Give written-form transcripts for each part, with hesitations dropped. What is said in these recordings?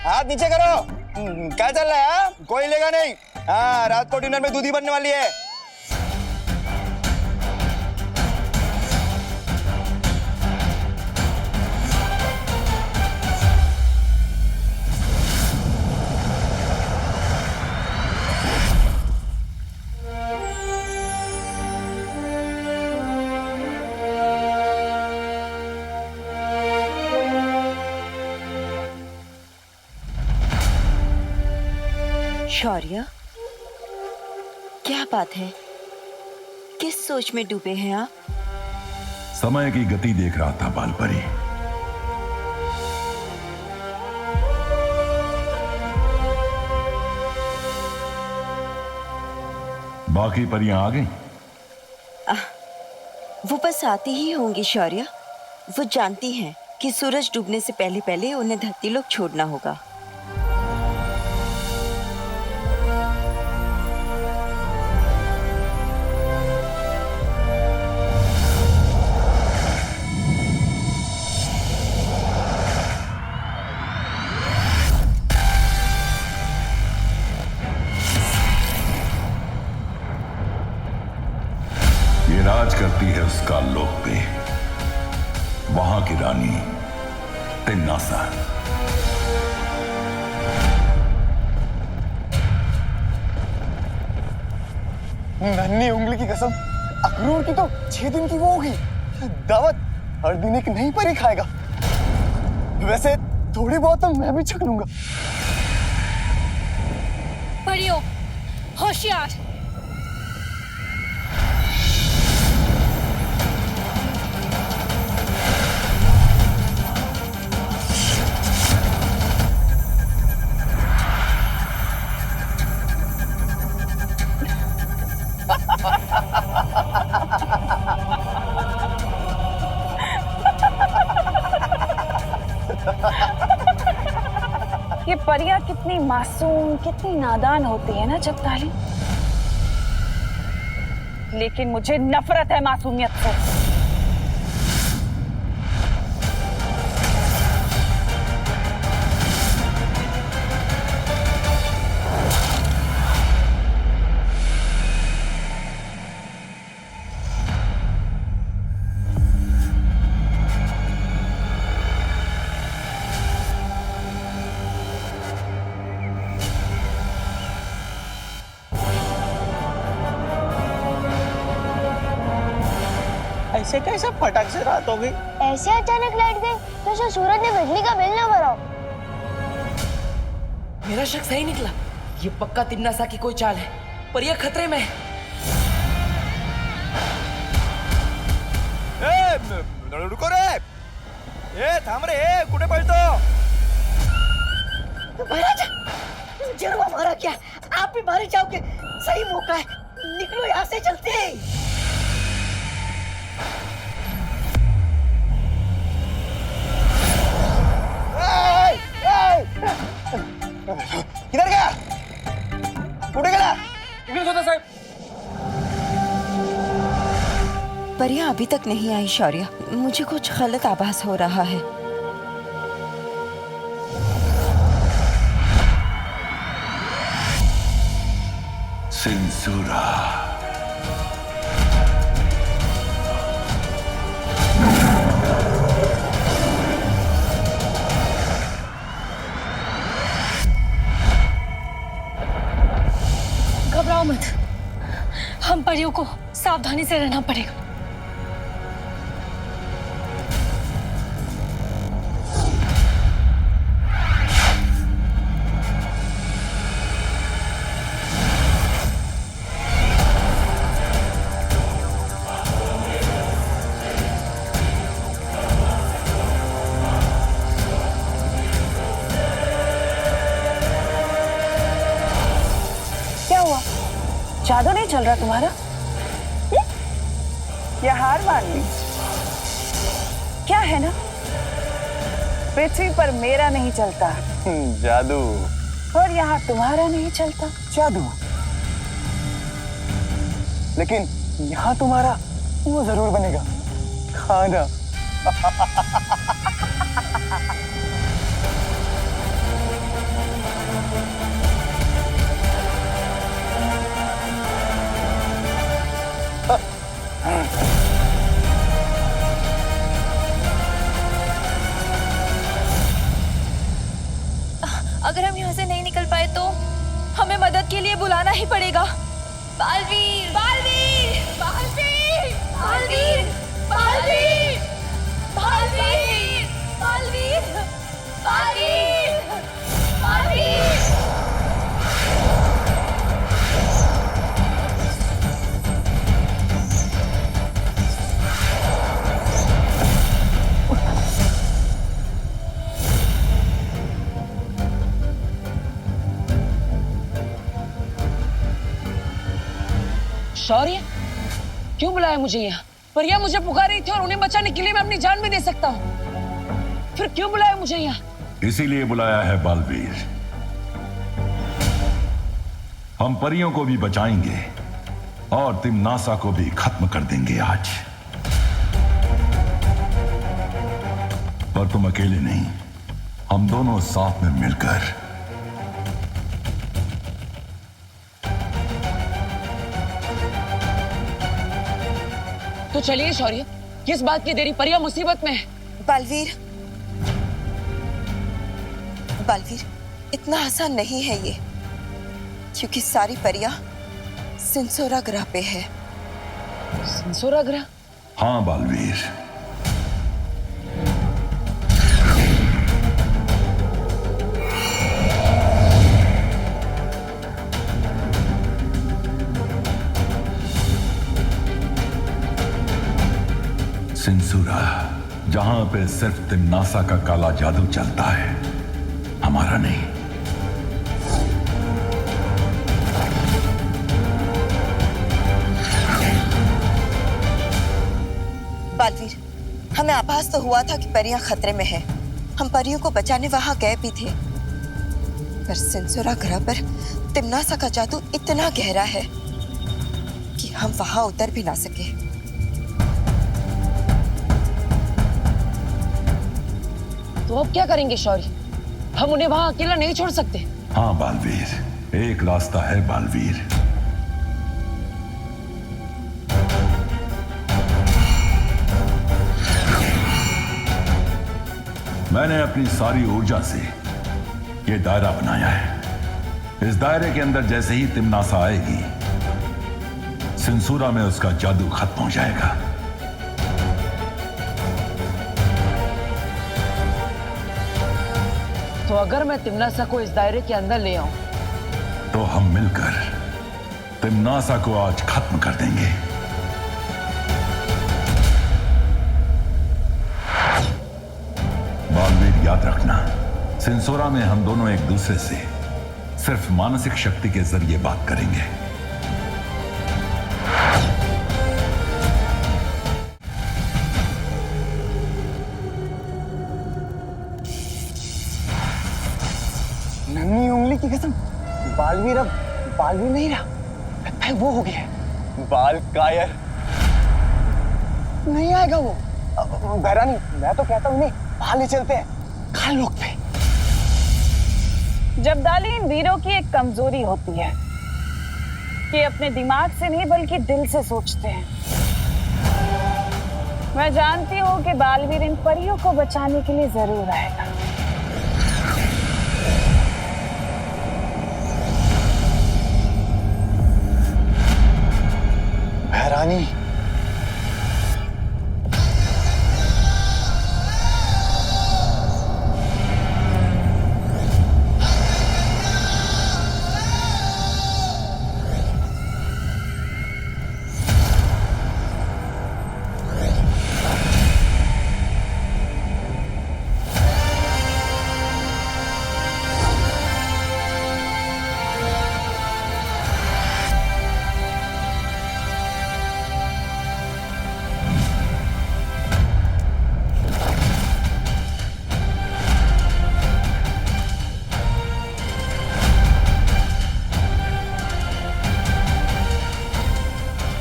हाथ नीचे करो। क्या चल रहा है? हाँ? कोई लेगा नहीं। हाँ, रात को डिनर में दूधी बनने वाली है। शौर्य, क्या बात है? किस सोच में डूबे हैं आप? समय की गति देख रहा था बालपरी। बाकी परियां आ गई? वो बस आती ही होंगी शौर्य। वो जानती हैं कि सूरज डूबने से पहले पहले उन्हें धरती लोक छोड़ना होगा। राज करती है उसका लोक पे, वहां की रानी तिन्नासा। नन्ही उंगली की कसम, अखरोट की तो 6 दिन की वो होगी। दावत हर दिन एक नई परी खाएगा। वैसे थोड़ी बहुत तो मैं भी छक लूंगा। परियों, होशियार। ये परियां कितनी मासूम, कितनी नादान होती है ना जब ताली। लेकिन मुझे नफरत है मासूमियत से। ऐसे कैसे फटक से रात हो गई? ऐसे अचानक लाइट गई जैसे सूरज ने बिजली का बिल ना भरा। मेरा शक सही निकला। ये पक्का तिन्नासा की कोई चाल है। परियां खतरे में है। रुको रे। थांब रे, कुठे पळतो? महाराज, जरूर हमारा क्या? आप भी मारे जाओगे। सही मौका है, निकलो यहाँ से चलते हैं। किधर गया? कुठे गेला? इकडेच होता साहेब। परियां अभी तक नहीं आई शौर्य। मुझे कुछ गलत आभास हो रहा है। सिंसूरा। घबराओ मत, हम परियों को सावधानी से रहना पड़ेगा। जादू नहीं चल रहा तुम्हारा? या हार मान ली? क्या है ना, पृथ्वी पर मेरा नहीं चलता जादू, और यहाँ तुम्हारा नहीं चलता जादू। लेकिन यहाँ तुम्हारा वो जरूर बनेगा, खाना। अगर हम यहाँ से नहीं निकल पाए तो हमें मदद के लिए बुलाना ही पड़ेगा। बालवीर, बालवीर, बालवीर, बालवीर, बालवीर, बालवीर, बालवीर, बालवीर, बालवीर। शौर्य, क्यों बुलाया मुझे यहाँ? परिया मुझे पुकार रही थी और उन्हें बचाने के लिए मैं अपनी जान भी दे सकता हूँ। फिर क्यों बुलाया मुझे यहाँ? इसीलिए बुलाया है बालवीर। हम परियों को भी बचाएंगे और तिम्नासा को भी खत्म कर देंगे आज। पर तुम अकेले नहीं, हम दोनों साथ में मिलकर। तो चलिए शौर्य, किस बात की देरी? परिया मुसीबत में है। बालवीर, बालवीर, इतना आसान नहीं है ये, क्योंकि सारी परियां सिंसोरा ग्रह पे है। सिंसोरा ग्रह? हाँ बालवीर, सिंसुरा, जहां पे सिर्फ तिम्नासा का काला जादू चलता है, हमारा नहीं। बालवीर, हमें आभास तो हुआ था कि परियां खतरे में हैं। हम परियों को बचाने वहां गए भी थे, पर सिंसुरा ग्रह पर तिम्नासा का जादू इतना गहरा है कि हम वहां उतर भी ना सके। तो अब क्या करेंगे शौर्य? हम उन्हें वहां अकेला नहीं छोड़ सकते। हाँ बालवीर, एक रास्ता है बालवीर। मैंने अपनी सारी ऊर्जा से ये दायरा बनाया है। इस दायरे के अंदर जैसे ही तिम्नासा आएगी, सिंसुरा में उसका जादू खत्म हो जाएगा। तो अगर मैं तिम्नासा को इस दायरे के अंदर ले आऊं, तो हम मिलकर तिम्नासा को आज खत्म कर देंगे। बालवीर, याद रखना, सिंसोरा में हम दोनों एक दूसरे से सिर्फ मानसिक शक्ति के जरिए बात करेंगे। नन्ही उंगली की कसम, बालवीर अब बालवीर नहीं रहा, लगता है वो हो गया है बाल कायर। नहीं आएगा वो। बहरानी, मैं तो कहता हूँ उन्हें बाहर ले चलते हैं, खाल लोग पे। जब्दाली, इन वीरों की एक कमजोरी होती है कि अपने दिमाग से नहीं बल्कि दिल से सोचते हैं। मैं जानती हूँ कि बालवीर इन परियों को बचाने के लिए जरूर आएगा। बहरानी,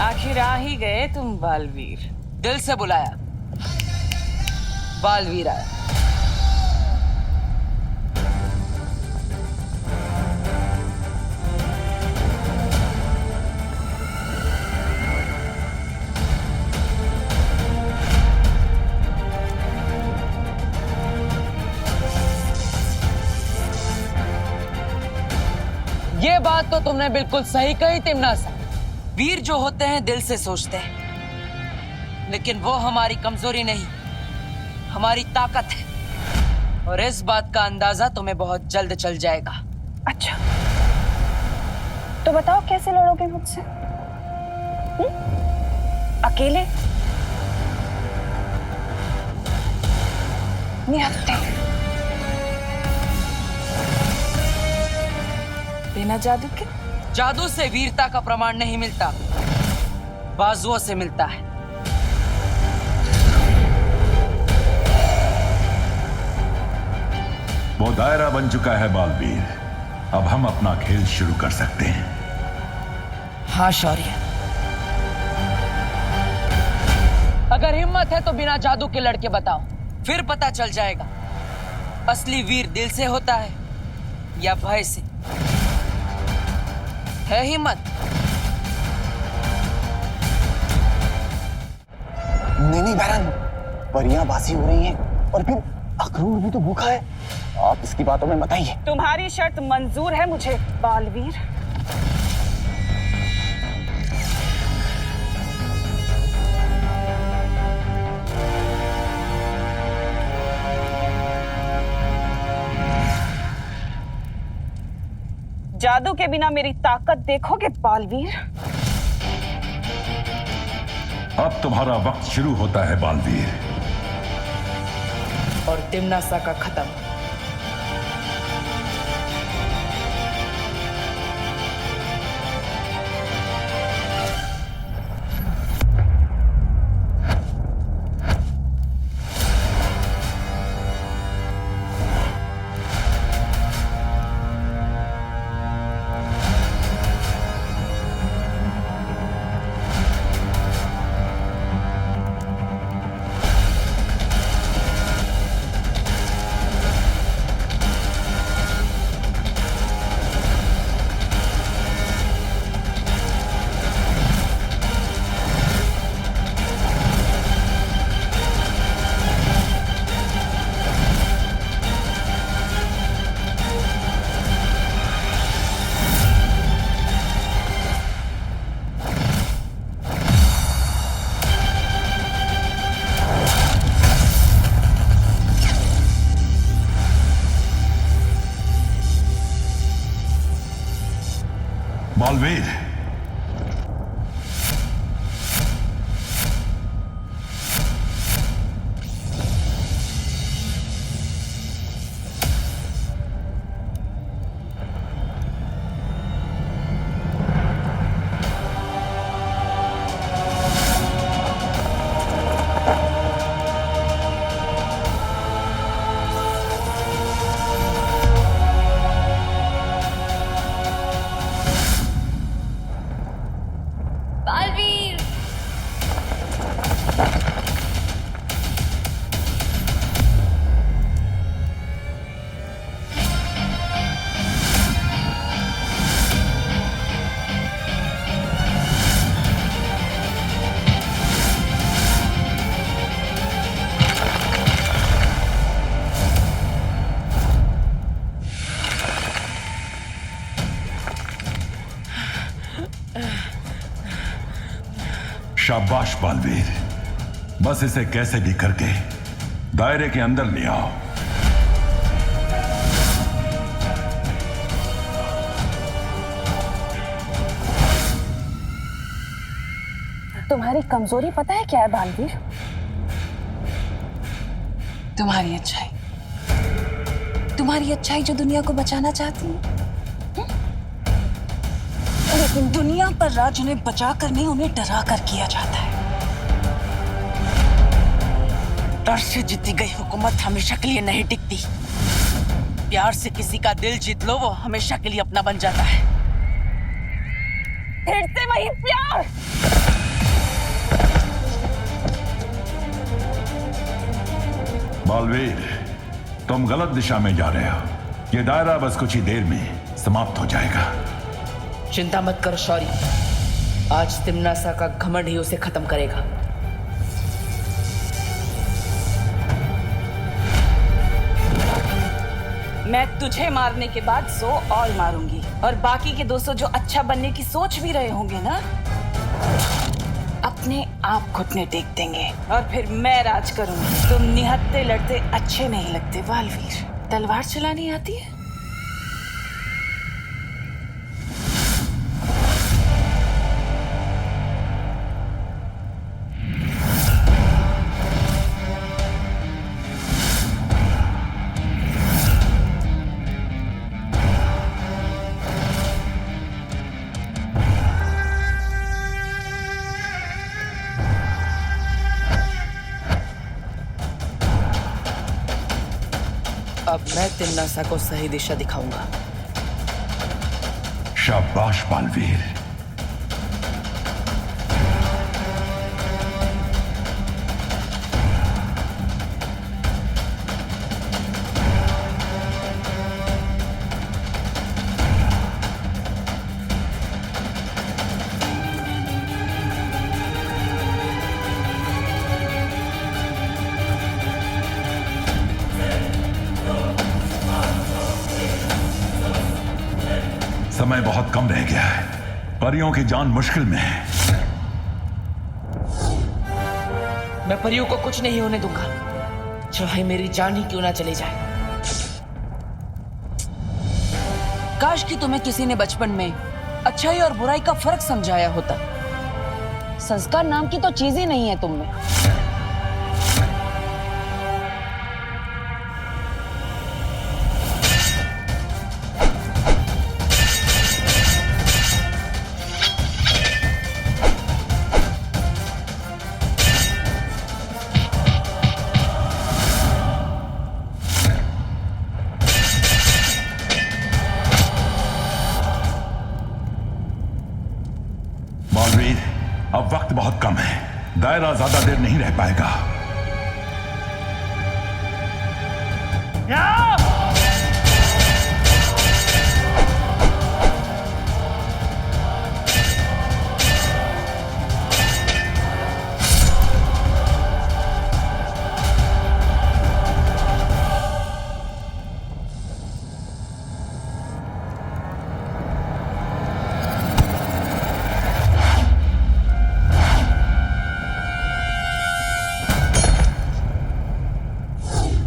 आखिर आ ही गए तुम बालवीर। दिल से बुलाया, बालवीर आया। ये बात तो तुमने बिल्कुल सही कही तिमनासा। वीर जो होते हैं दिल से सोचते हैं, लेकिन वो हमारी कमजोरी नहीं, हमारी ताकत है। और इस बात का अंदाजा तुम्हें बहुत जल्द चल जाएगा। अच्छा, तो बताओ कैसे लड़ोगे मुझसे? अकेले? निहत्थे? बिना जादू के? जादू से वीरता का प्रमाण नहीं मिलता, बाजुओं से मिलता है। वो दायरा बन चुका है बालवीर, अब हम अपना खेल शुरू कर सकते हैं। हाँ शौर्य, अगर हिम्मत है तो बिना जादू के लड़के बताओ, फिर पता चल जाएगा असली वीर दिल से होता है या भय से। है हिम्मत? नहीं बहरन, परियां बासी हो रही हैं और फिर अखरूर भी तो भूखा है। आप इसकी बातों में मत आइए। तुम्हारी शर्त मंजूर है मुझे बालवीर। जादू के बिना मेरी ताकत देखोगे बालवीर? अब तुम्हारा वक्त शुरू होता है बालवीर। और तिमनासा का खत्म। बालवीर, बालवीर, शाबाश बालवीर, बस इसे कैसे भी करके दायरे के अंदर ले आओ। तुम्हारी कमजोरी पता है क्या है बालवीर? तुम्हारी अच्छाई। तुम्हारी अच्छाई जो दुनिया को बचाना चाहती है, लेकिन दुनिया पर राज उन्हें बचाकर नहीं, उन्हें डरा कर किया जाता है। डर से जीती गई हुकूमत हमेशा के लिए नहीं टिकती। प्यार से किसी का दिल जीत लो, वो हमेशा के लिए अपना बन जाता है। फिर से वही प्यार। बालवीर, तुम गलत दिशा में जा रहे हो। ये दायरा बस कुछ ही देर में समाप्त हो जाएगा। चिंता मत करो शौर्य, आज तिमनासा का घमंड ही उसे खत्म करेगा। मैं तुझे मारने के बाद 100 और मारूंगी, और बाकी के 200 जो अच्छा बनने की सोच भी रहे होंगे ना, अपने आप घुटने टेक देंगे और फिर मैं राज करूंगी। तुम निहत्ते लड़ते अच्छे नहीं लगते बालवीर। तलवार चलानी आती है? अब मैं तिम्नासा को सही दिशा दिखाऊंगा। शाबाश बालवीर। समय बहुत कम रह गया है। परियों की जान मुश्किल में है। मैं परियों को कुछ नहीं होने दूंगा, चाहे मेरी जान ही क्यों ना चली जाए। काश कि तुम्हें किसी ने बचपन में अच्छाई और बुराई का फर्क समझाया होता। संस्कार नाम की तो चीज ही नहीं है तुम में। बालवीर, अब वक्त बहुत कम है। दायरा ज्यादा देर नहीं रह पाएगा।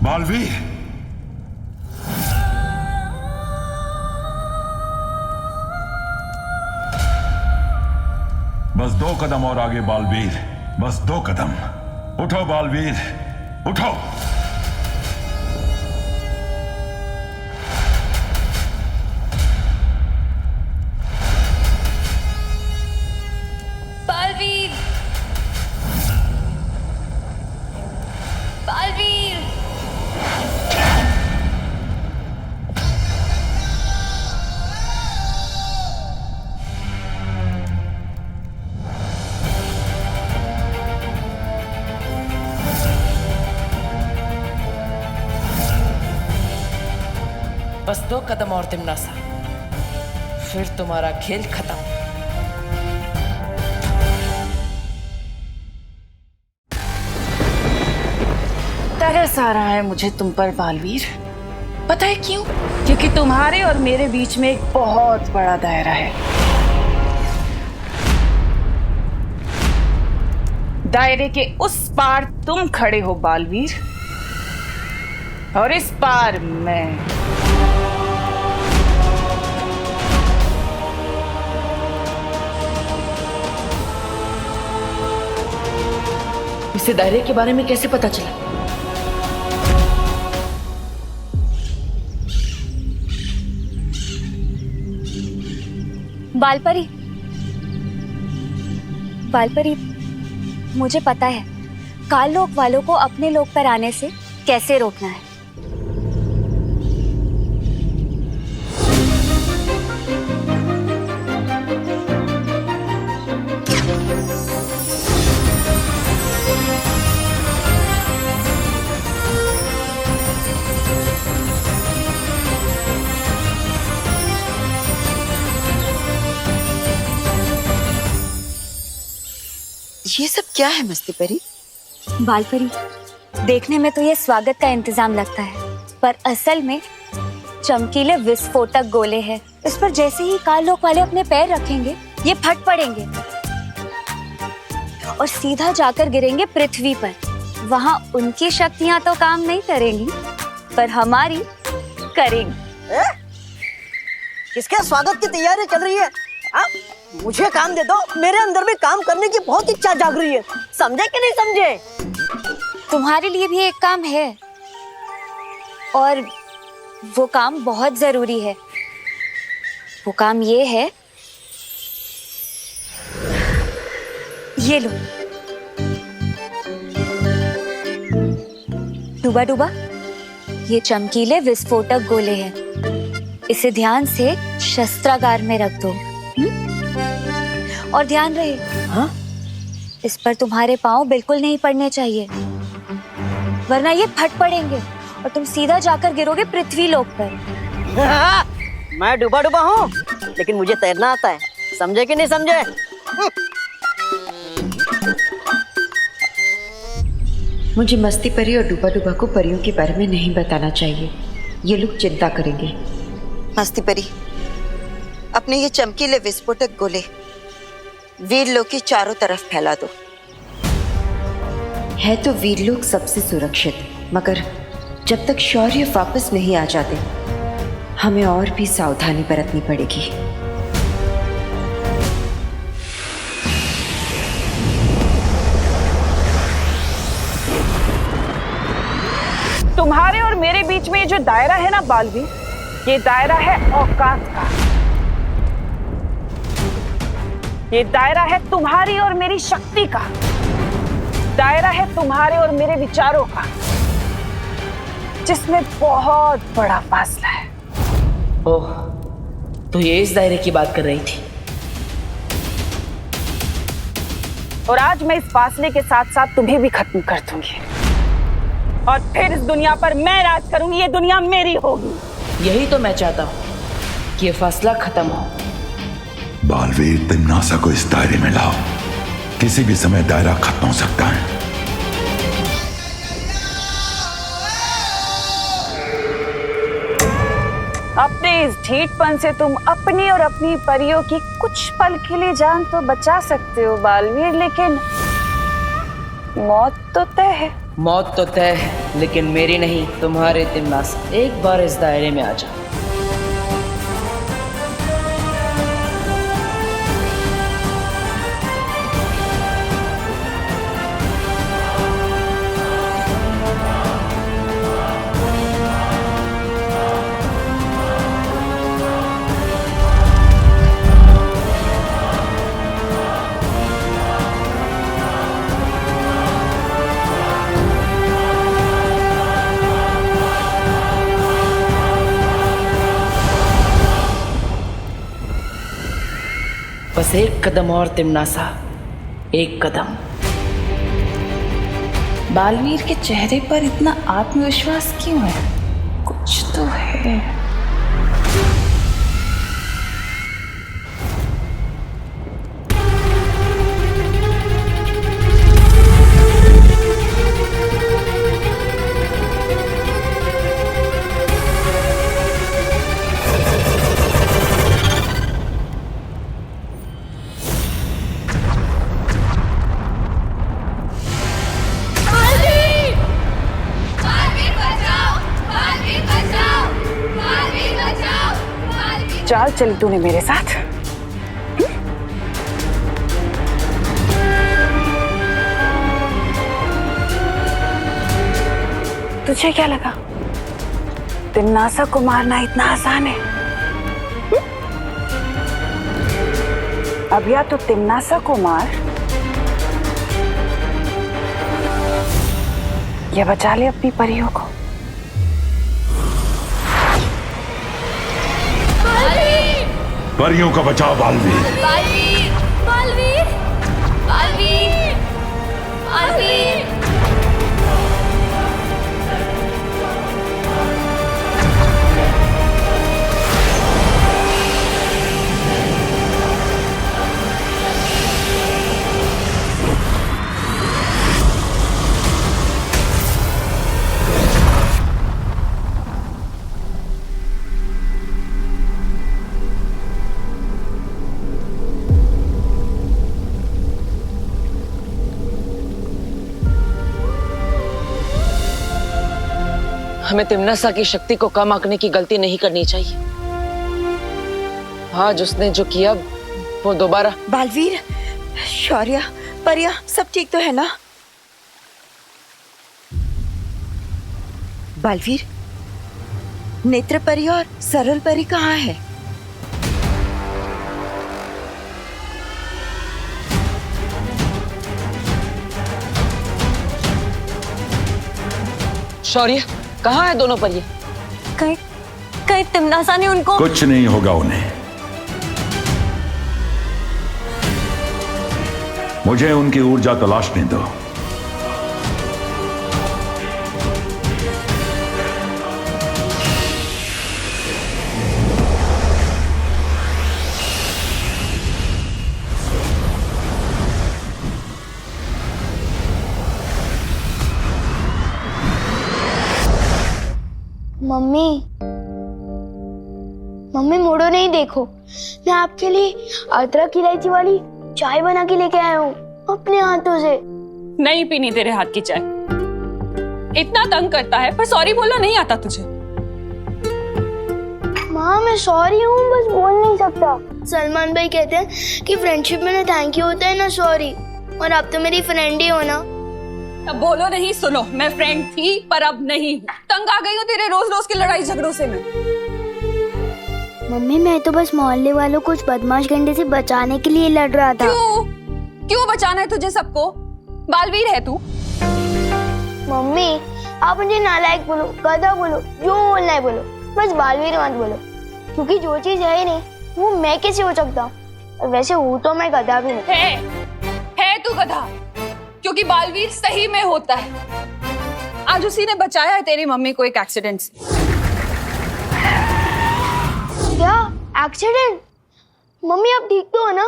बालवीर, बस 2 कदम और आगे बालवीर, बस 2 कदम। उठो बालवीर, उठो। बालवीर, बालवीर, बस 2 कदम और तिम्नासा, फिर तुम्हारा खेल खत्म। तरस आ रहा है मुझे तुम पर बालवीर। पता है क्यों? क्योंकि तुम्हारे और मेरे बीच में एक बहुत बड़ा दायरा है। दायरे के उस पार तुम खड़े हो बालवीर, और इस पार मैं। इसे दायरे के बारे में कैसे पता चला? बालपरी, बालपरी, मुझे पता है काल लोक वालों को अपने लोक पर आने से कैसे रोकना है। ये सब क्या है मस्ती परी? बालपरी, देखने में तो ये स्वागत का इंतजाम लगता है, पर असल में चमकीले विस्फोटक गोले हैं। इस पर जैसे ही काल लोक वाले अपने पैर रखेंगे ये फट पड़ेंगे और सीधा जाकर गिरेंगे पृथ्वी पर। वहां उनकी शक्तियां तो काम नहीं करेंगी पर हमारी करेंगी। किसके स्वागत की तैयारी चल रही है? मुझे काम दे दो, मेरे अंदर भी काम करने की बहुत इच्छा जाग रही है। समझे कि नहीं समझे? तुम्हारे लिए भी एक काम है और वो काम बहुत जरूरी है। वो काम ये है, ये लो डूबा डूबा, ये चमकीले विस्फोटक गोले हैं। इसे ध्यान से शस्त्रागार में रख दो। और ध्यान रहे, हाँ? इस पर तुम्हारे पांव बिल्कुल नहीं पड़ने चाहिए वरना ये फट पड़ेंगे और तुम सीधा जाकर गिरोगे पृथ्वी लोक पर। मैं डूबा डूबा हूँ लेकिन मुझे तैरना आता है। समझे कि नहीं समझे? मुझे मस्ती परी और डूबा डूबा को परियों के बारे में नहीं बताना चाहिए, ये लोग चिंता करेंगे। मस्ती परी, अपने ये चमकीले विस्फोटक गोले वीरलोक की चारों तरफ फैला दो। है तो वीरलोक सबसे सुरक्षित, मगर जब तक शौर्य वापस नहीं आ जाते हमें और भी सावधानी बरतनी पड़ेगी। तुम्हारे और मेरे बीच में ये जो दायरा है ना बालवीर, ये दायरा है औकात का। ये दायरा है तुम्हारी और मेरी शक्ति का। दायरा है तुम्हारे और मेरे विचारों का, जिसमें बहुत बड़ा फासला है। ओह, तो ये इस दायरे की बात कर रही थी। और आज मैं इस फासले के साथ साथ तुम्हें भी खत्म कर दूंगी और फिर इस दुनिया पर मैं राज करूंगी। ये दुनिया मेरी होगी। यही तो मैं चाहता हूँ कि ये फासला खत्म हो। बालवीर, तिम्नासा को इस दायरे में लाओ। किसी भी समय दायरा खत्म हो सकता है। अपने इस ढीठपन से तुम अपनी और अपनी परियों की कुछ पल के लिए जान तो बचा सकते हो बालवीर, लेकिन मौत तो तय है। मौत तो तय है, लेकिन मेरी नहीं, तुम्हारे तिम्नासा। एक बार इस दायरे में आ जाओ। बस एक कदम और तिम्नासा, एक कदम। बालवीर के चेहरे पर इतना आत्मविश्वास क्यों है? कुछ तो है। चाल चली तूने मेरे साथ। तुझे क्या लगा तिम्नासा को मारना इतना आसान है? अब या तो तिम्नासा को मार या बचा ले अपनी परियों को। परियों का बचाओ बालवीर। बालवीर, बालवीर, बालवीर, बालवीर। हमें तिमनासा की शक्ति को कम आंकने की गलती नहीं करनी चाहिए। आज उसने जो किया वो दोबारा। बालवीर, शौर्य, परिया सब ठीक तो है ना? बालवीर, नेत्र परी और सरल परी कहाँ है? शौर्य, कहाँ है दोनों परियां? कहीं कहीं तिमनासा ने उनको। कुछ नहीं होगा उन्हें। मुझे उनकी ऊर्जा तलाशने दो। मम्मी, मम्मी मोड़ो नहीं, देखो मैं आपके लिए अदरक इलायची वाली चाय बना के लेके आया हूँ अपने हाथों से। नहीं पीनी तेरे हाथ की चाय। इतना तंग करता है पर सॉरी बोलना नहीं आता तुझे। माँ मैं सॉरी हूँ, बस बोल नहीं सकता। सलमान भाई कहते हैं कि फ्रेंडशिप में ना थैंक यू होता है ना सॉरी, और आप तो मेरी फ्रेंड ही हो ना। अब बोलो नहीं, सुनो, मैं फ्रेंड थी पर अब नहीं हूँ। तंग आ गई हूँ तेरे रोज रोज की लड़ाई झगड़ों से मैं। मम्मी मैं तो बस मोहल्ले वालों को उस बदमाश गंडे से बचाने के लिए लड़ रहा था। क्यों बचाना है तुझे सबको? बालवीर है तू। मम्मी आप मुझे नालायक बोलो, गधा बोलो, जो बोलना है बोलो, बस बालवीर मत बोलो, क्योंकि जो चीज है ही नहीं वो मैं कैसे हो सकता हूँ। और वैसे हूँ तो मैं गधा भी नहीं। है तू गधा, क्योंकि बालवीर सही में होता है। आज उसी ने बचाया है तेरी मम्मी को एक एक्सीडेंट से। क्या एक्सीडेंट? मम्मी आप ठीक तो हो ना?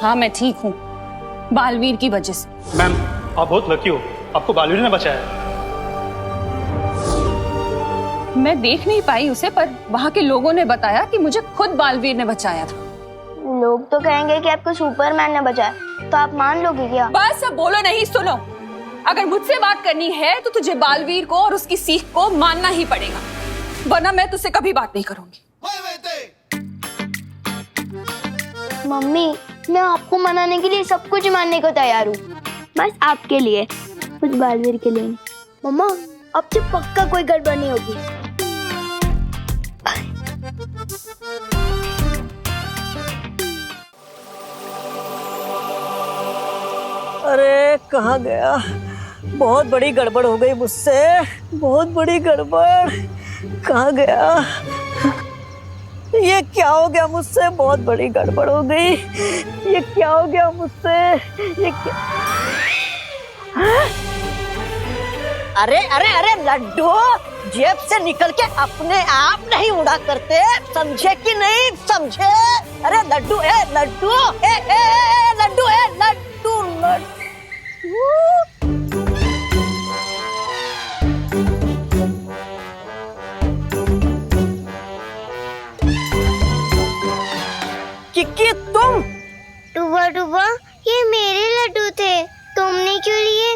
हाँ मैं ठीक हूँ, बालवीर की वजह से। मैम आप बहुत लकी हो, आपको बालवीर ने बचाया। मैं देख नहीं पाई उसे, पर वहाँ के लोगों ने बताया कि मुझे खुद बालवीर ने बचाया था। लोग तो कहेंगे कि आपको सुपरमैन ने बचाया, तो आप मान लोगे क्या? बस अब बोलो नहीं, सुनो। अगर मुझसे बात करनी है तो तुझे बालवीर को और उसकी सीख को मानना ही पड़ेगा, वरना मैं तुझसे कभी बात नहीं करूंगी। मम्मी मैं आपको मनाने के लिए सब कुछ मानने को तैयार हूँ, बस आपके लिए, कुछ बालवीर के लिए नहीं। मम्मा अब से पक्का कोई गड़बड़ नहीं होगी। अरे कहाँ गया? बहुत बड़ी गड़बड़ हो गई मुझसे, बहुत बड़ी गड़बड़। कहाँ गया? ये क्या हो गया मुझसे? बहुत बड़ी गड़बड़ हो गई। ये क्या हो गया मुझसे? ये क्या? अरे अरे अरे लड्डू, जेब से निकल के अपने आप नहीं उड़ा करते, समझे कि नहीं समझे? अरे लड्डू, ए लड्डू, ए लड्डू, ए लड्डू, लड्डू। किक्की तुम? डूबा डूबा ये मेरे लड्डू थे, तुमने क्यों लिए?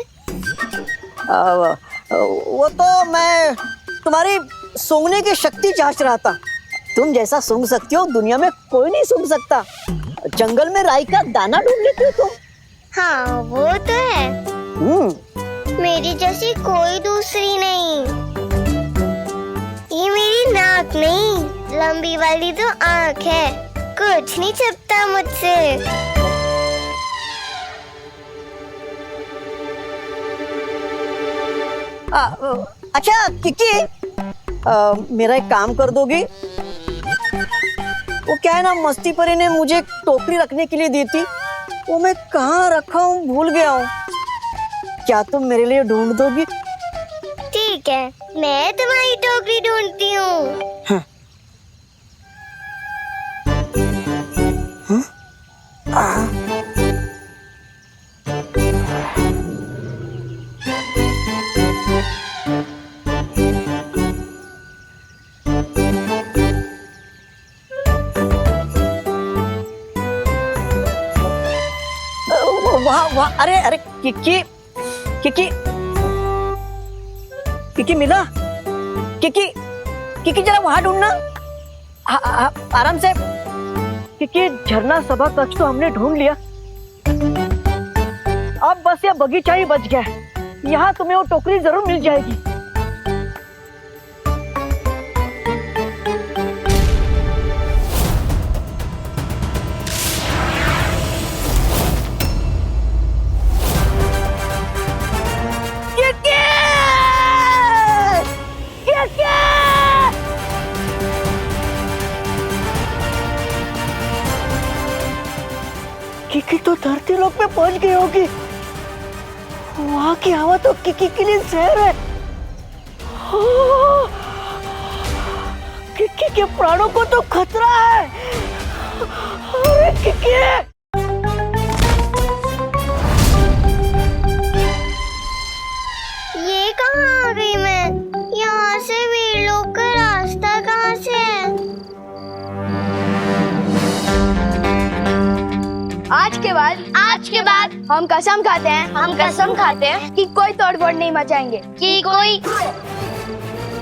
वो तो मैं तुम्हारी सूंघने की शक्ति जांच रहा था। तुम जैसा सूंघ सकती हो दुनिया में कोई नहीं सूंघ सकता। जंगल में राई का दाना ढूंढ लेती हो तुम। हाँ वो तो है, मेरी जैसी कोई दूसरी नहीं। ये मेरी नाक नहीं, लंबी वाली तो आँख है, कुछ नहीं छिपता मुझसे। अच्छा किक्की, मेरा एक काम कर दोगी? वो क्या है ना, मस्ती परी ने मुझे एक टोकरी रखने के लिए दी थी, वो मैं कहाँ रखा हूँ भूल गया हूँ। क्या तुम मेरे लिए ढूंढ दोगी? ठीक है, मैं तुम्हारी टोकरी ढूंढती हूँ। वाह वाह, अरे अरे किक्की, किक्की किकी मिला? किकी किकी जरा वहां ढूंढना। आराम से। किकी झरना सभा कक्ष तो हमने ढूंढ लिया, अब बस ये बगीचा ही बच गया है। यहाँ तुम्हें वो टोकरी जरूर मिल जाएगी। किकी तो धरती लोक पे पहुंच गई होगी। वहां की हवा तो किकी के लिए जहर है। किकी के प्राणों को तो खतरा है। अरे किकी! ये कहाँ आ गई मैं? यहाँ से वीर लोक का रास्ता कहाँ से है? आज के बाद हम कसम खाते हैं कि कोई तोड़फोड़ नहीं मचाएंगे।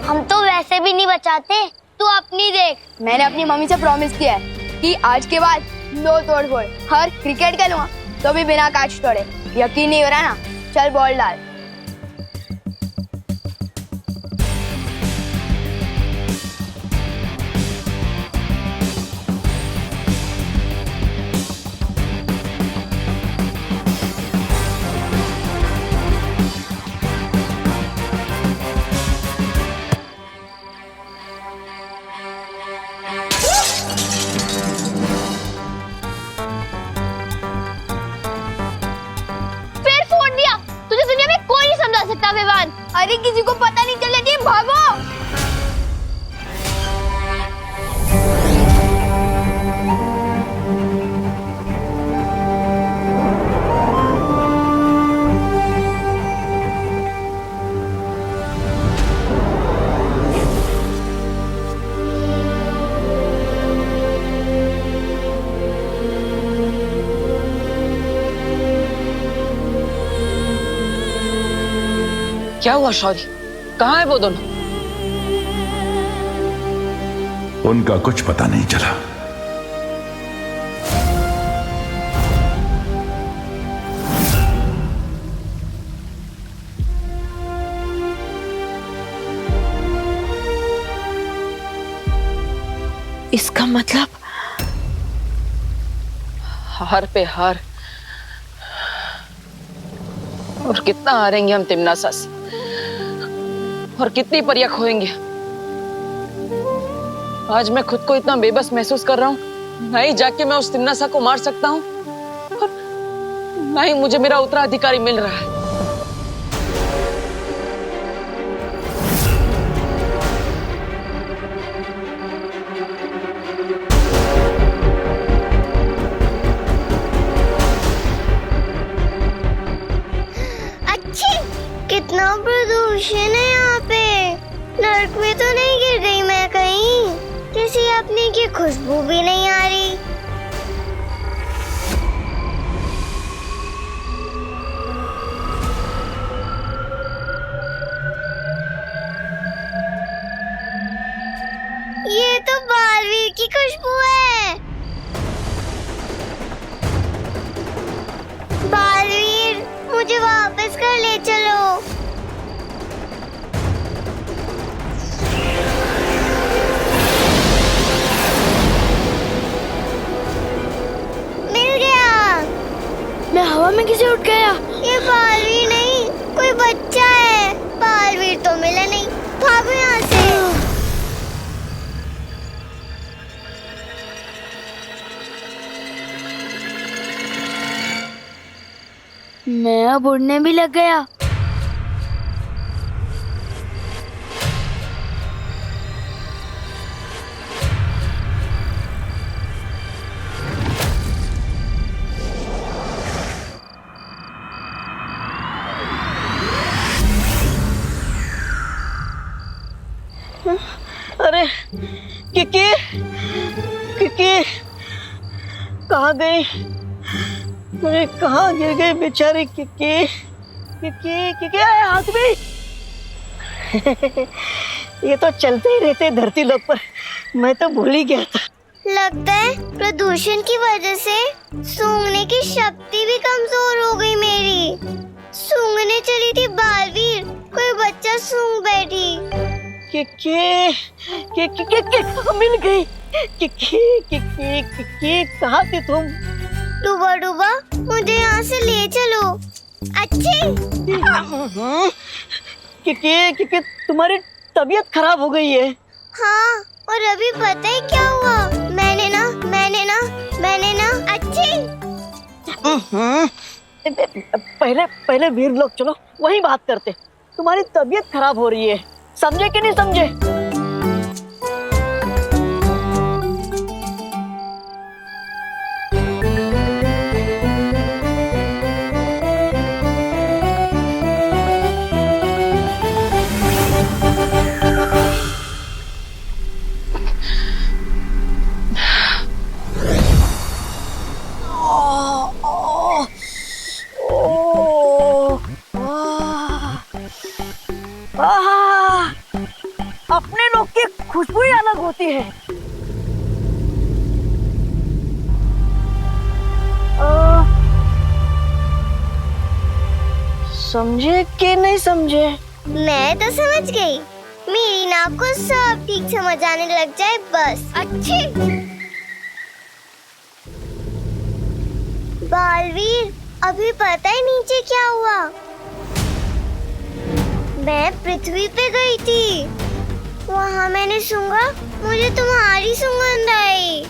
हम तो वैसे भी नहीं बचाते, तू अपनी देख। मैंने अपनी मम्मी से प्रॉमिस किया है कि आज के बाद नो तोड़फोड़। हर क्रिकेट खेलूंगा तो भी बिना कांच तोड़े। यकीन नहीं हो रहा ना? चल बॉल डाल। अरे किसी को पता नहीं चलने चाहिए, भागो। क्या हुआ शौर्य? कहाँ है वो दोनों? उनका कुछ पता नहीं चला। इसका मतलब हार पे हार। और कितना हारेंगे हम तिम्नासा से, और कितनी परियां खोएंगे। आज मैं खुद को इतना बेबस महसूस कर रहा हूँ। ना ही जाके मैं उस तिम्नासा को मार सकता हूँ, और ना ही मुझे मेरा उत्तराधिकारी मिल रहा है। कितना प्रदूषण है यहाँ पे। नर्क में तो नहीं गिर गई मैं कहीं? किसी अपने की खुशबू भी नहीं आ रही। ये तो बालवीर की खुशबू है। बालवीर, मुझे वापस कर ले चलो। मिल गया। मैं हवा में कैसे उठ गया? ये बालवीर नहीं, कोई बच्चा है। बालवीर तो मिला नहीं। भागो यहाँ से। मैं अब उड़ने भी लग गया। अरे किकी, किकी कहाँ गई? अरे कहाँ गिर गई बेचारी किकी? किकी, किकी हाथ में। ये तो चलते ही रहते धरती लोक पर, मैं तो भूल ही गया था। लगता है प्रदूषण की वजह से सूंघने की शक्ति भी कमजोर हो गई मेरी। सूंघने चली थी बालवीर, कोई बच्चा सूंघ बैठी। मिल गई। कहाँ थी तुम? डूबा डूबा, मुझे यहाँ से ले चलो। अच्छी तुम्हारी तबीयत खराब हो गई है। हाँ, और अभी पता है क्या हुआ? मैंने ना अच्छी। पहले वीर लोग चलो वहीं बात करते। तुम्हारी तबीयत खराब हो रही है, समझे कि नहीं समझे? अपने लोग की खुशबू ही अलग होती है। समझे कि नहीं समझे? मैं तो समझ गई। मेरी नाक को सब ठीक समझ आने लग जाए बस। अच्छी बालवीर, अभी पता है नीचे क्या हुआ? मैं पृथ्वी पे गई थी, वहाँ मैंने सूंघा, मुझे तुम्हारी सुगंध आई।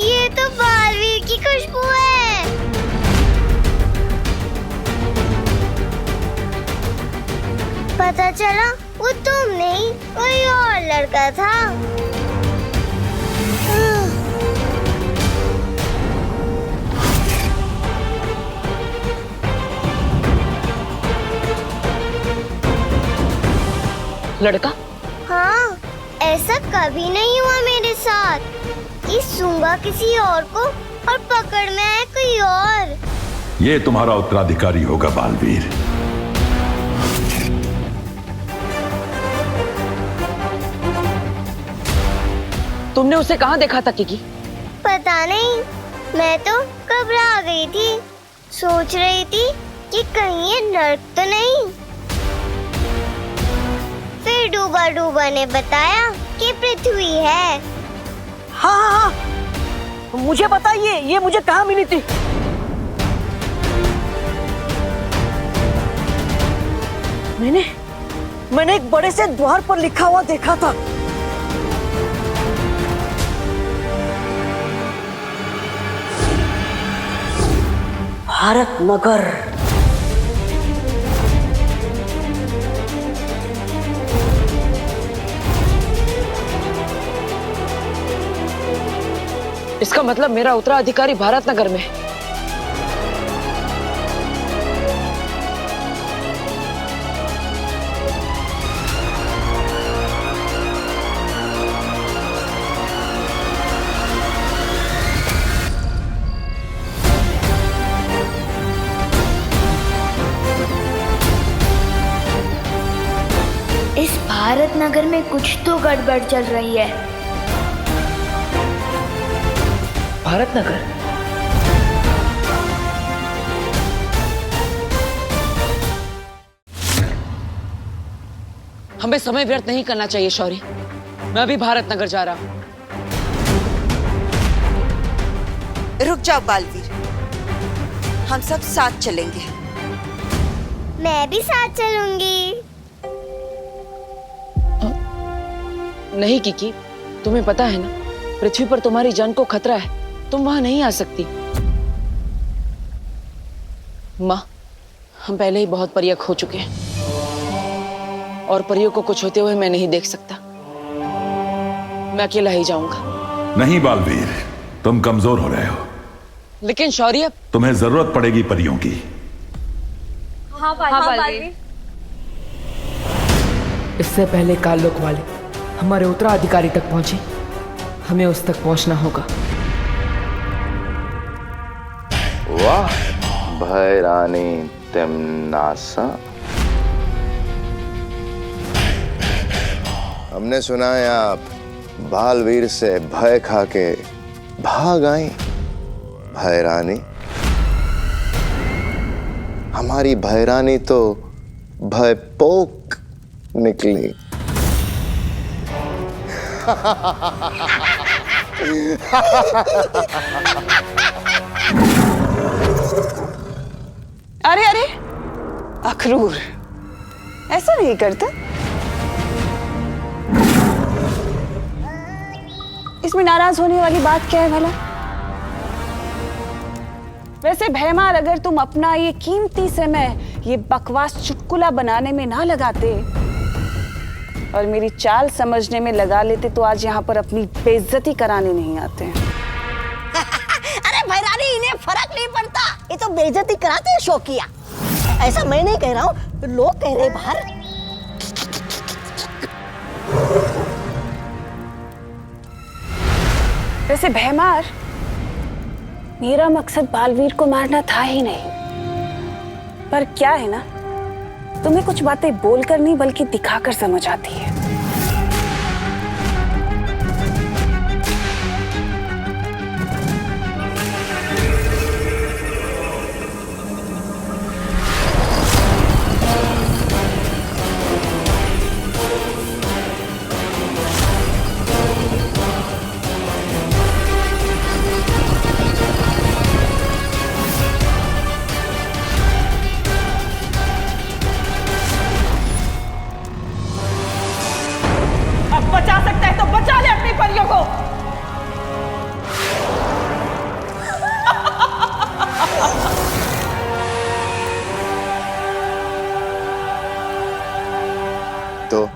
ये तो बालवीर की खुशबू है। पता चला वो तुम नहीं, कोई और लड़का था। लड़का? हाँ, ऐसा कभी नहीं हुआ मेरे साथ कि सूंघा किसी और को और पकड़ में आया कोई और। ये तुम्हारा उत्तराधिकारी होगा बालवीर। तुमने उसे कहाँ देखा था किकी? पता नहीं, मैं तो घबरा गई थी। सोच रही थी कि कहीं ये नर्क तो नहीं। फिर डूबा डूबा ने बताया कि पृथ्वी है। हाँ, मुझे बताइए, ये मुझे कहाँ मिली थी? मैंने एक बड़े से द्वार पर लिखा हुआ देखा था। भारत नगर। इसका मतलब मेरा उत्तराधिकारी भारत नगर में है। इस भारत नगर में कुछ तो गड़बड़ चल रही है। भारत नगर? हमें समय व्यर्थ नहीं करना चाहिए शौर्य। मैं अभी भारत नगर जा रहा हूँ। रुक जाओ बालवीर, हम सब साथ चलेंगे। मैं भी साथ चलूंगी। नहीं किकी, तुम्हें पता है ना, पृथ्वी पर तुम्हारी जान को खतरा है। तुम वहां नहीं आ सकती। माँ, हम पहले ही बहुत परिया खो चुके हैं और परियों को कुछ होते हुए मैं नहीं देख सकता। मैं अकेला ही जाऊंगा। नहीं बालवीर, तुम कमजोर हो रहे हो। लेकिन शौर्य, तुम्हें जरूरत पड़ेगी परियों की। हाँ बालवीर। इससे पहले काललोक वाले हमारे उत्तराधिकारी तक पहुंचे, हमें उस तक पहुंचना होगा। वाह भैरानी तिम्नासा, हमने सुना है आप बालवीर से भय खा के भाग आई। भयरानी, हमारी भयरानी तो भयपोक निकली। अरे अरे अखरूर, ऐसा नहीं करते। इसमें नाराज होने वाली बात क्या है भला? वैसे भैमार, अगर तुम अपना ये कीमती समय ये बकवास चुटकुला बनाने में ना लगाते और मेरी चाल समझने में लगा लेते तो आज यहाँ पर अपनी बेइज्जती कराने नहीं आते हैं। अरे भैरानी, इन्हें फर्क नहीं पड़ता, ये तो बेइज्जती कराते हैं शौकिया। ऐसा मैं नहीं कह रहा हूँ, लोग कह रहे बाहर। वैसे भैमार, मेरा मकसद बालवीर को मारना था ही नहीं, पर क्या है ना, तुम्हें कुछ बातें बोलकर नहीं बल्कि दिखाकर समझ आती है। बचा सकता है तो बचा ले अपनी परियों को। तो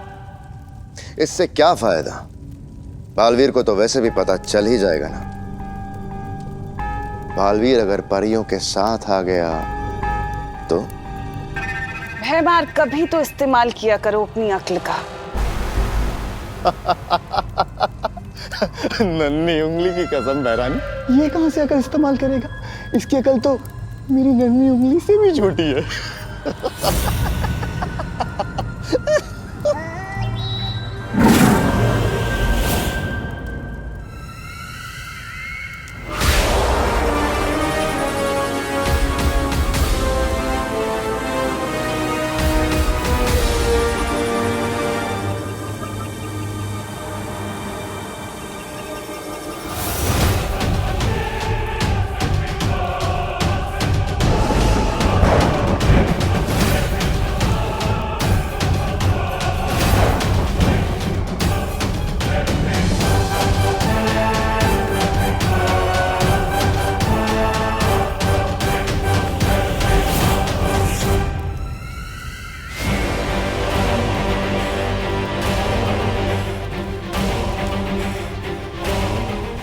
इससे क्या फायदा? बालवीर को तो वैसे भी पता चल ही जाएगा ना। बालवीर अगर परियों के साथ आ गया तो? भैमार, कभी तो इस्तेमाल किया करो अपनी अक्ल का। नन्ही उंगली की कसम भैरानी, ये कहां से अकल इस्तेमाल करेगा? इसकी अकल तो मेरी नन्ही उंगली से भी छोटी है।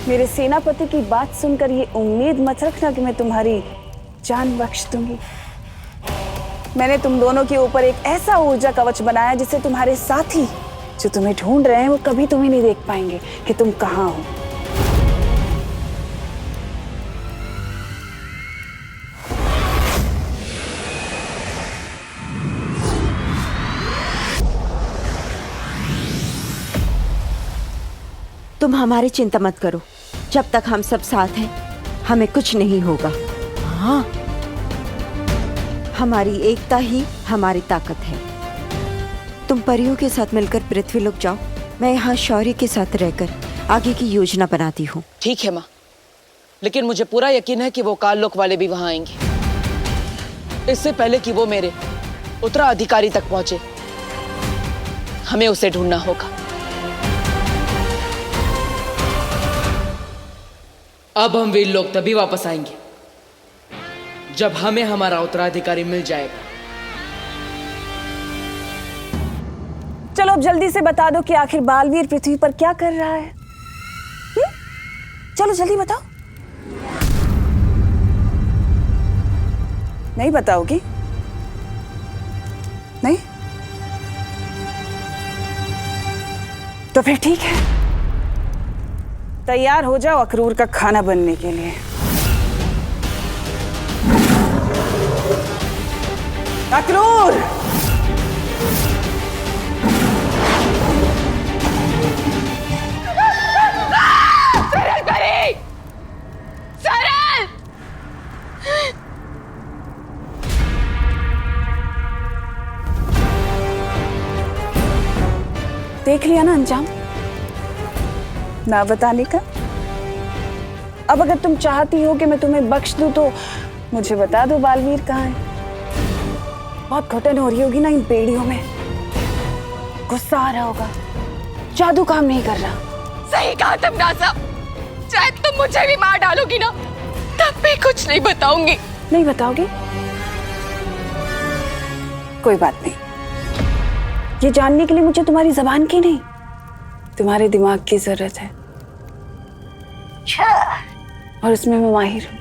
मेरे सेनापति की बात सुनकर ये उम्मीद मत रखना कि मैं तुम्हारी जान बख्श दूंगी। मैंने तुम दोनों के ऊपर एक ऐसा ऊर्जा कवच बनाया जिससे तुम्हारे साथी जो तुम्हें ढूंढ रहे हैं वो कभी तुम्हें नहीं देख पाएंगे कि तुम कहाँ हो। तुम हमारी चिंता मत करो, जब तक हम सब साथ हैं हमें कुछ नहीं होगा। हाँ, हमारी एकता ही हमारी ताकत है। तुम परियों के साथ मिलकर पृथ्वीलोक जाओ, मैं यहाँ शौर्य के साथ रहकर आगे की योजना बनाती हूँ। ठीक है माँ, लेकिन मुझे पूरा यकीन है कि वो काललोक वाले भी वहां आएंगे। इससे पहले कि वो मेरे उत्तराधिकारी तक पहुंचे, हमें उसे ढूंढना होगा। अब हम वीर लोग तभी वापस आएंगे जब हमें हमारा उत्तराधिकारी मिल जाएगा। चलो अब जल्दी से बता दो कि आखिर बालवीर पृथ्वी पर क्या कर रहा है। चलो जल्दी बताओ। नहीं बताओगी? नहीं? तो फिर ठीक है, तैयार हो जाओ अखरूर का खाना बनने के लिए। अखरूर! देख लिया ना अंजाम ना बताने का। अब अगर तुम चाहती हो कि मैं तुम्हें बख्श दूं तो मुझे बता दो बालवीर कहाँ है। बहुत घुटन हो रही होगी ना इन बेड़ियों में, गुस्सा आ रहा होगा, जादू काम नहीं कर रहा। सही कहा तमन्ना, चाहे तुम मुझे भी मार डालोगी ना तब भी कुछ नहीं बताऊंगी। नहीं बताओगी? कोई बात नहीं, ये जानने के लिए मुझे तुम्हारी जबान की नहीं, तुम्हारे दिमाग की जरूरत है, और उसमें मैं माहिर हूं।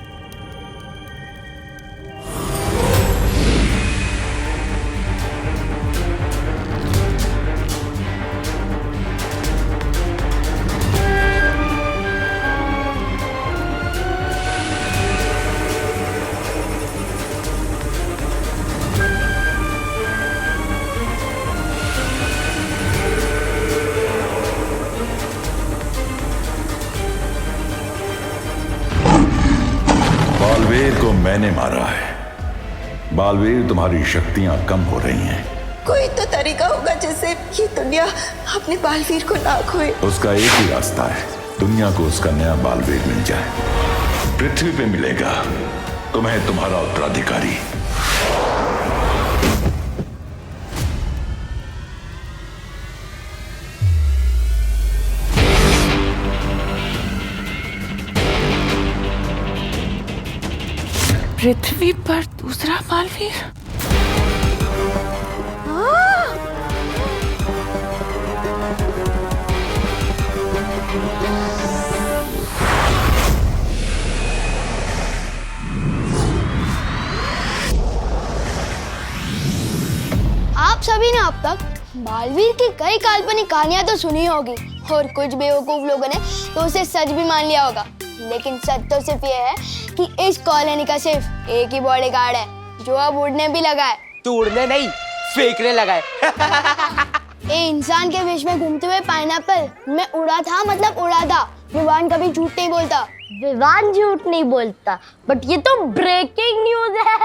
बालवीर को मैंने मारा है। बालवीर, तुम्हारी शक्तियां कम हो रही हैं। कोई तो तरीका होगा जिससे ये दुनिया अपने बालवीर को ना खोए। उसका एक ही रास्ता है, दुनिया को उसका नया बालवीर मिल जाए। पृथ्वी पे मिलेगा तुम्हें तुम्हारा उत्तराधिकारी। पृथ्वी पर दूसरा बालवीर? आप सभी ने अब तक बालवीर की कई काल्पनिक कहानियां तो सुनी होगी और कुछ बेवकूफ लोगों ने तो उसे सच भी मान लिया होगा, लेकिन सच तो सिर्फ ये है कि इस कॉलोनी का सिर्फ एक ही बॉडीगार्ड है जो अब उड़ने भी लगा है। तू उड़ने नहीं, फेंकने लगा है। ए इंसान के वेश में घूमते हुए पाइनएप्पल, मैं उड़ा था मतलब उड़ा था। विवान कभी झूठ नहीं बोलता। विवान झूठ नहीं बोलता, बट ये तो ब्रेकिंग न्यूज है।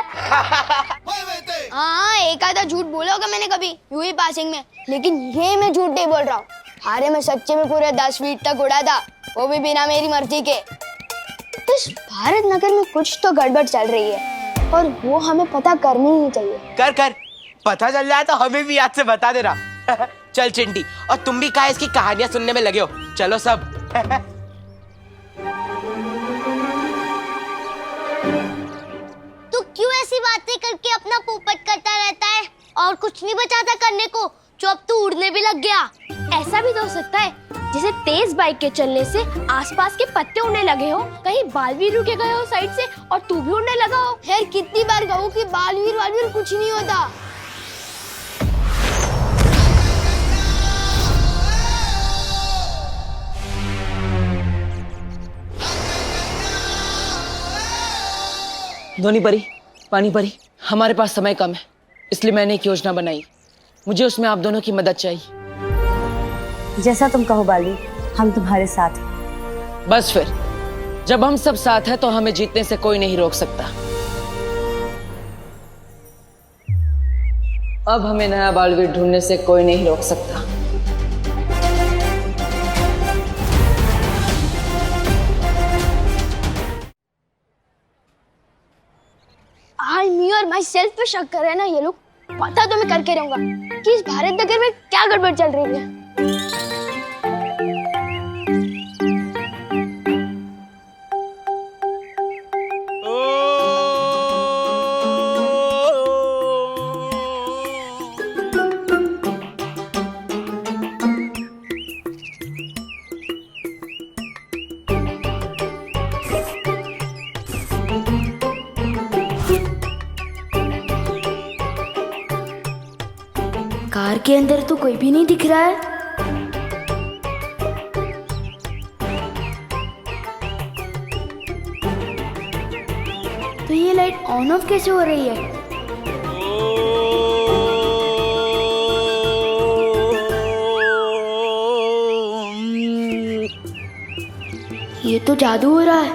हाँ, एक आधा झूठ बोला होगा मैंने कभी यूं ही पासिंग में, लेकिन ये मैं झूठ नहीं बोल रहा हूँ। अरे मैं सच्चे में पूरे 10 फीट तक उड़ा था, वो भी बिना मेरी मर्जी के। इस भारत नगर में कुछ तो गड़बड़ चल रही है और वो हमें पता करनी ही चाहिए। कर कर, पता चल जाए तो हमें भी याद से बता देना। चल चिंटी, और तुम भी कहा इसकी कहानियां सुनने में लगे हो, चलो सब। तू क्यों ऐसी बातें करके अपना पोपट करता रहता है और कुछ नहीं बचाता करने को, जो अब तू उड़ने भी लग गया। ऐसा भी तो हो सकता है जैसे तेज बाइक के चलने से आसपास के पत्ते उड़ने लगे हो, कहीं बालवीर रुके गए हो साइड से और तू भी उड़ने लगा हो। यार कितनी बार कहूँ कि बालवीर कुछ नहीं होता। धोनी परी, पानी परी, हमारे पास समय कम है, इसलिए मैंने एक योजना बनाई। मुझे उसमें आप दोनों की मदद चाहिए। जैसा तुम कहो बालवीर, हम तुम्हारे साथ हैं। बस फिर, जब हम सब साथ हैं तो हमें जीतने से कोई नहीं रोक सकता। अब हमें नया बालवीर ढूंढने से कोई नहीं रोक सकता। आज मी और माई सेल्फ पे शक कर रहे हैं ना ये लोग। पता तो मैं करके रहूंगा कि इस भारत नगर में क्या गड़बड़ चल रही है। कार के अंदर तो कोई भी नहीं दिख रहा है। तो ये लाइट ऑन ऑफ कैसे हो रही है? ये तो जादू हो रहा है।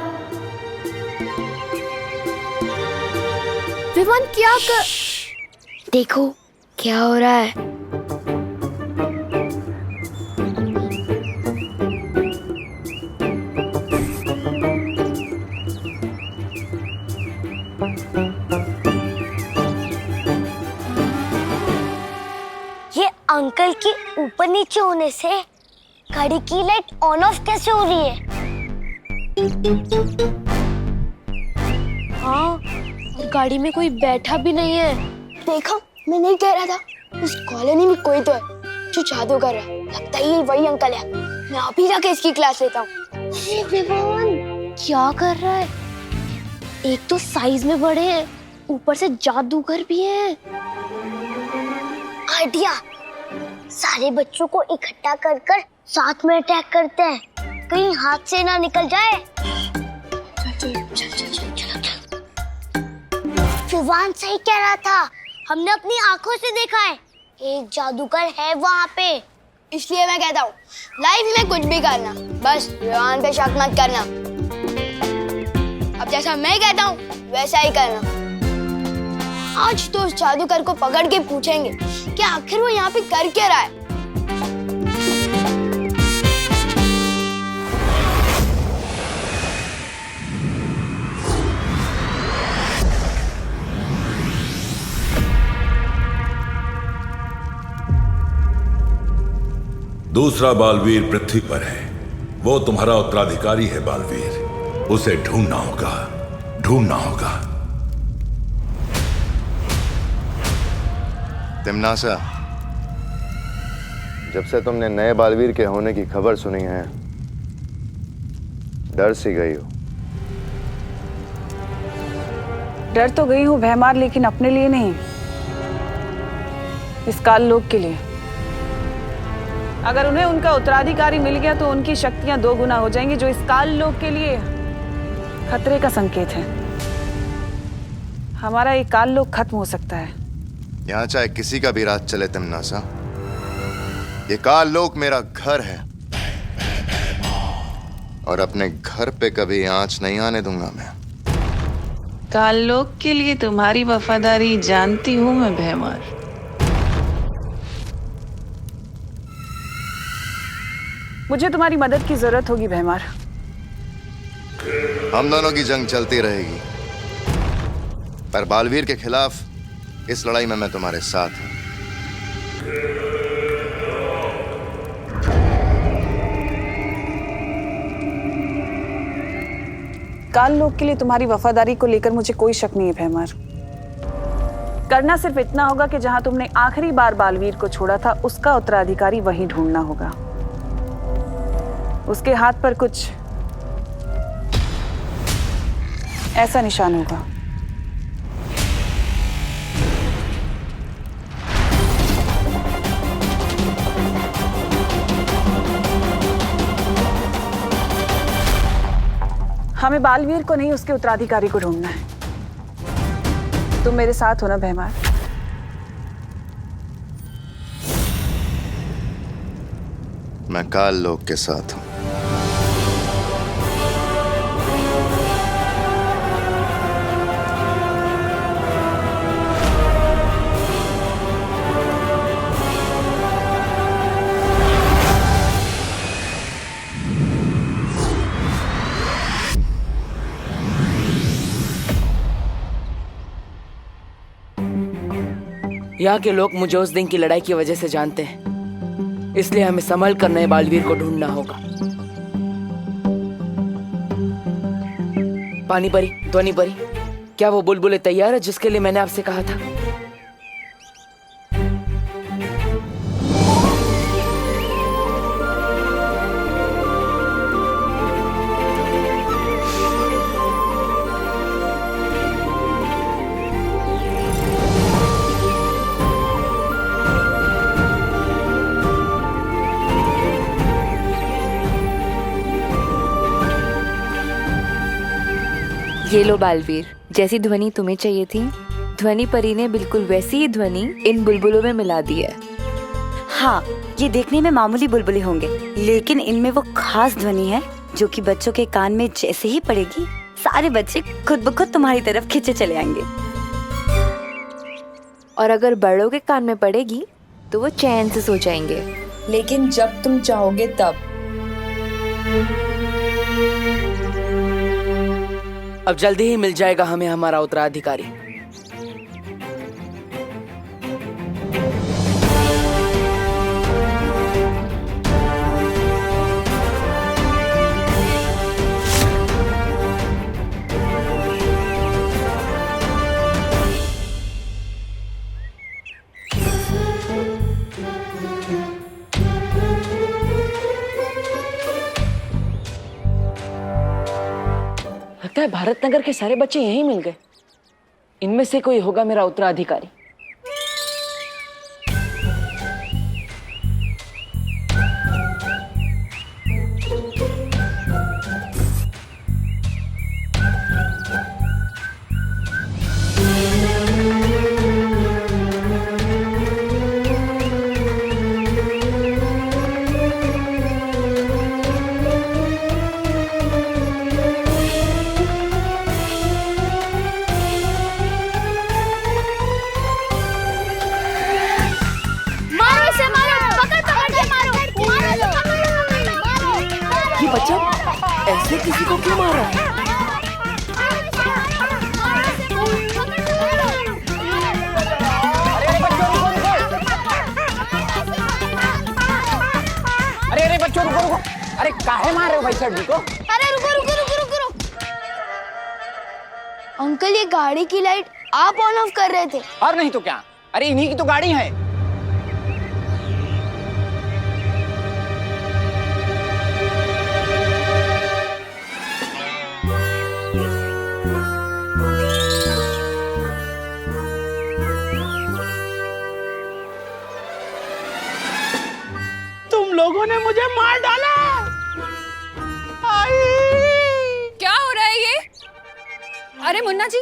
विवान क्या कर... देखो क्या हो रहा है। नीचे होने से गाड़ी की लाइट ऑन ऑफ कैसे हो रही है? हाँ, और गाड़ी में कोई बैठा भी नहीं है। देखा, मैं नहीं कह रहा था। इस कॉलोनी में कोई तो है जो जादू कर रहा है। लगता है ये वही अंकल है। मैं अभी जाके इसकी क्लास लेता हूँ। अरे विवान, क्या कर रहा है? एक तो साइज में बड़े हैं, ऊपर से जादूगर भी है। आइडिया, सारे बच्चों को इकट्ठा कर कर साथ में अटैक करते हैं, कहीं हाथ से ना निकल जाए। विवान सही कह रहा था, हमने अपनी आंखों से देखा है, एक जादूगर है वहाँ पे। इसलिए मैं कहता हूँ, लाइफ में कुछ भी करना, बस विवान पे शक मत करना। अब जैसा मैं कहता हूँ वैसा ही करना। आज तो उस जादूगर को पकड़ के पूछेंगे कि आखिर वो यहाँ पे कर क्या रहा है। दूसरा बालवीर पृथ्वी पर है, वो तुम्हारा उत्तराधिकारी है बालवीर। उसे ढूंढना होगा, ढूंढना होगा। तिमनासा, जब से तुमने नए बालवीर के होने की खबर सुनी है, डर सी गई हो। डर तो गई हूँ भैमार, लेकिन अपने लिए नहीं, इस काल लोक के लिए। अगर उन्हें उनका उत्तराधिकारी मिल गया तो उनकी शक्तियां 2 गुना हो जाएंगी, जो इस काल लोक के लिए खतरे का संकेत है। हमारा ये काल लोक खत्म हो सकता है। यहाँ चाहे किसी का भी राज चले तिमनासा, ये काल लोक मेरा घर है और अपने घर पे कभी आंच नहीं आने दूंगा मैं। काल लोक के लिए तुम्हारी वफादारी जानती हूँ मैं भैमार। मुझे तुम्हारी मदद की जरूरत होगी भैमार। हम दोनों की जंग चलती रहेगी, पर बालवीर के खिलाफ इस लड़ाई में मैं तुम्हारे साथ हूं। काल लोक के लिए तुम्हारी वफादारी को लेकर मुझे कोई शक नहीं है भैमार। करना सिर्फ इतना होगा कि जहां तुमने आखिरी बार बालवीर को छोड़ा था, उसका उत्तराधिकारी वहीं ढूंढना होगा। उसके हाथ पर कुछ ऐसा निशान होगा। हमें बालवीर को नहीं, उसके उत्तराधिकारी को ढूंढना है। तुम मेरे साथ हो ना भैमार? मैं काल लोक के साथ हूं। यहाँ के लोग मुझे उस दिन की लड़ाई की वजह से जानते हैं, इसलिए हमें संभल कर नए बालवीर को ढूंढना होगा। पानी परी, ध्वनि परी, क्या वो बुलबुलें तैयार है जिसके लिए मैंने आपसे कहा था? ये लो बालवीर, जैसी ध्वनि तुम्हें चाहिए थी, ध्वनि परी ने बिल्कुल वैसी ही ध्वनि इन बुलबुलों में मिला दी है। हाँ, ये देखने में मामूली बुलबुले होंगे, लेकिन इनमें वो खास ध्वनि है जो कि बच्चों के कान में जैसे ही पड़ेगी, सारे बच्चे खुद ब खुद तुम्हारी तरफ खींचे चले आएंगे। और अगर बड़ों के कान में पड़ेगी तो वो चैन से सो जाएंगे, लेकिन जब तुम चाहोगे तब। अब जल्दी ही मिल जाएगा हमें हमारा उत्तराधिकारी। लगता है भारत नगर के सारे बच्चे यहीं मिल गए। इनमें से कोई होगा मेरा उत्तराधिकारी। ये बच्चा ऐसे किसी को क्यों मार रहा है? अरे बच्चों रुको। अरे काहे मार रहे हो भाई सर जी को? अरे रुको। अंकल ये गाड़ी की लाइट आप ऑन ऑफ कर रहे थे। और नहीं तो क्या? अरे इन्हीं की तो गाड़ी है। तुम लोगों ने मुझे मार डाला। क्या हो रहा है ये? अरे मुन्ना जी,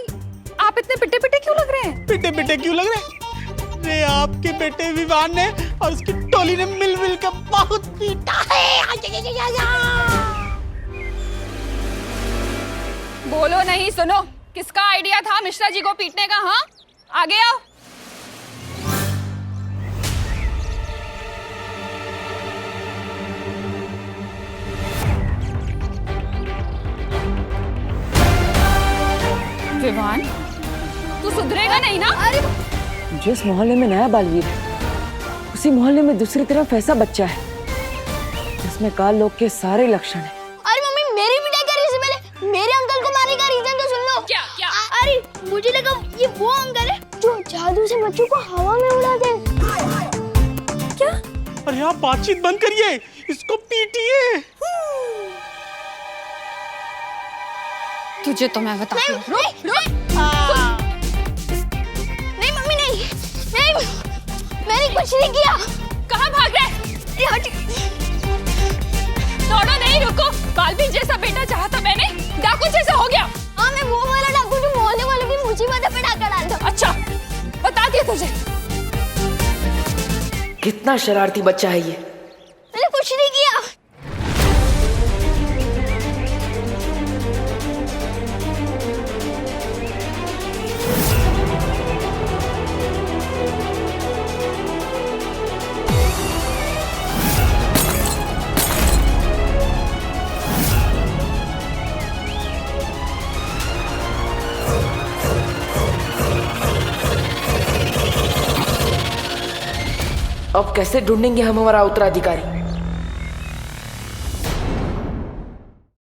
आप इतने पिटे पिटे क्यों लग रहे हैं? पिटे क्यों लग रहे हैं? अरे आपके बेटे विवान ने और उसकी टोली ने मिल कर बहुत पीटा है। बोलो नहीं, सुनो। किसका आइडिया था मिश्रा जी को पीटने का? हाँ, आगे आओ। विवान, तू सुधरेगा नहीं ना? अरे जिस मोहल्ले में नया बालवीर है, उसी मोहल्ले में दूसरी तरफ ऐसा बच्चा है जिसमें काल लोग के सारे लक्षण हैं। अरे मम्मी, मेरी पिटाई करने से पहले मेरे अंकल को मारने का रीजन तो सुन लो। क्या? अरे मुझे लगा ये वो अंकल है जो जादू से बच्चों को हवा में उड़ाते हैं। क्या? अरे आप बातचीत बंद करिए, इसको पीटिए। तुझे तो मैं बताती हूँ। नहीं मम्मी, नहीं, मैंने कुछ नहीं किया। कहाँ भाग रहे? दौड़ो नहीं, रुको। बालवीर जैसा बेटा चाहा था मैंने, डाकू जैसा हो गया। हाँ, मैं वो वाला डाकू जो मोहल्ले वालों की मुसीबत पे डाका डालता। अच्छा, बता दिया तुझे। कितना शरारती बच्चा है ये। मैंने कुछ नहीं किया। अब कैसे ढूंढेंगे हम हमारा उत्तराधिकारी?